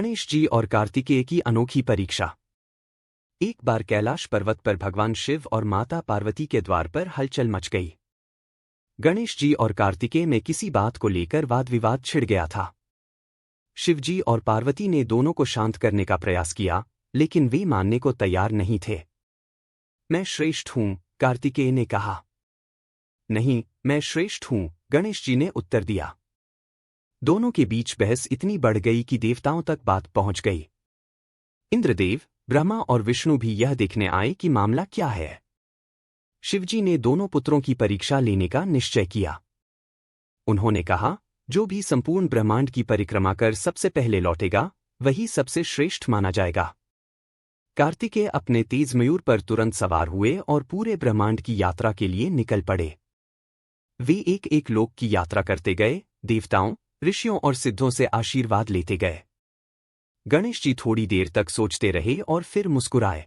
गणेश जी और कार्तिकेय की अनोखी परीक्षा। एक बार कैलाश पर्वत पर भगवान शिव और माता पार्वती के द्वार पर हलचल मच गई। गणेश जी और कार्तिकेय में किसी बात को लेकर वाद विवाद छिड़ गया था। शिवजी और पार्वती ने दोनों को शांत करने का प्रयास किया, लेकिन वे मानने को तैयार नहीं थे। मैं श्रेष्ठ हूं, कार्तिकेय ने कहा। नहीं, मैं श्रेष्ठ हूं, गणेश जी ने उत्तर दिया। दोनों के बीच बहस इतनी बढ़ गई कि देवताओं तक बात पहुंच गई। इंद्रदेव, ब्रह्मा और विष्णु भी यह देखने आए कि मामला क्या है। शिवजी ने दोनों पुत्रों की परीक्षा लेने का निश्चय किया। उन्होंने कहा, जो भी संपूर्ण ब्रह्मांड की परिक्रमा कर सबसे पहले लौटेगा, वही सबसे श्रेष्ठ माना जाएगा। कार्तिकेय अपने तेज मयूर पर तुरंत सवार हुए और पूरे ब्रह्मांड की यात्रा के लिए निकल पड़े। वे एक एक लोक की यात्रा करते गए, देवताओं, ऋषियों और सिद्धों से आशीर्वाद लेते गए। गणेश जी थोड़ी देर तक सोचते रहे और फिर मुस्कुराए।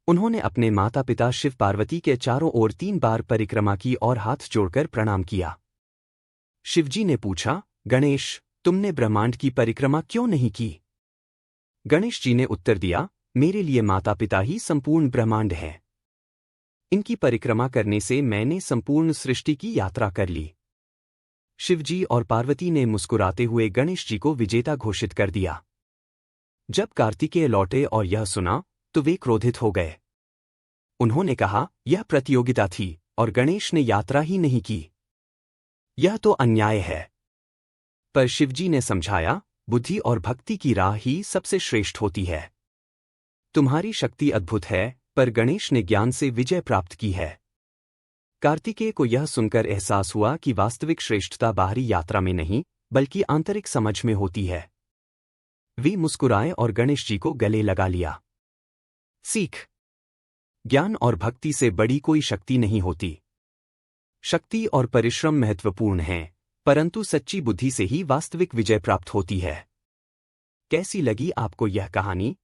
उन्होंने अपने माता पिता शिव पार्वती के चारों ओर 3 बार परिक्रमा की और हाथ जोड़कर प्रणाम किया। शिवजी ने पूछा, गणेश, तुमने ब्रह्मांड की परिक्रमा क्यों नहीं की? गणेश जी ने उत्तर दिया, मेरे लिए माता पिता ही संपूर्ण ब्रह्मांड है। इनकी परिक्रमा करने से मैंने संपूर्ण सृष्टि की यात्रा कर ली। शिवजी और पार्वती ने मुस्कुराते हुए गणेश जी को विजेता घोषित कर दिया। जब कार्तिकेय लौटे और यह सुना, तो वे क्रोधित हो गए। उन्होंने कहा, यह प्रतियोगिता थी और गणेश ने यात्रा ही नहीं की। यह तो अन्याय है। पर शिवजी ने समझाया, बुद्धि और भक्ति की राह ही सबसे श्रेष्ठ होती है। तुम्हारी शक्ति अद्भुत है, पर गणेश ने ज्ञान से विजय प्राप्त की है। कार्तिकेय को यह सुनकर एहसास हुआ कि वास्तविक श्रेष्ठता बाहरी यात्रा में नहीं, बल्कि आंतरिक समझ में होती है। वे मुस्कुराए और गणेश जी को गले लगा लिया। सीख। ज्ञान और भक्ति से बड़ी कोई शक्ति नहीं होती। शक्ति और परिश्रम महत्वपूर्ण हैं, परंतु सच्ची बुद्धि से ही वास्तविक विजय प्राप्त होती है। कैसी लगी आपको यह कहानी?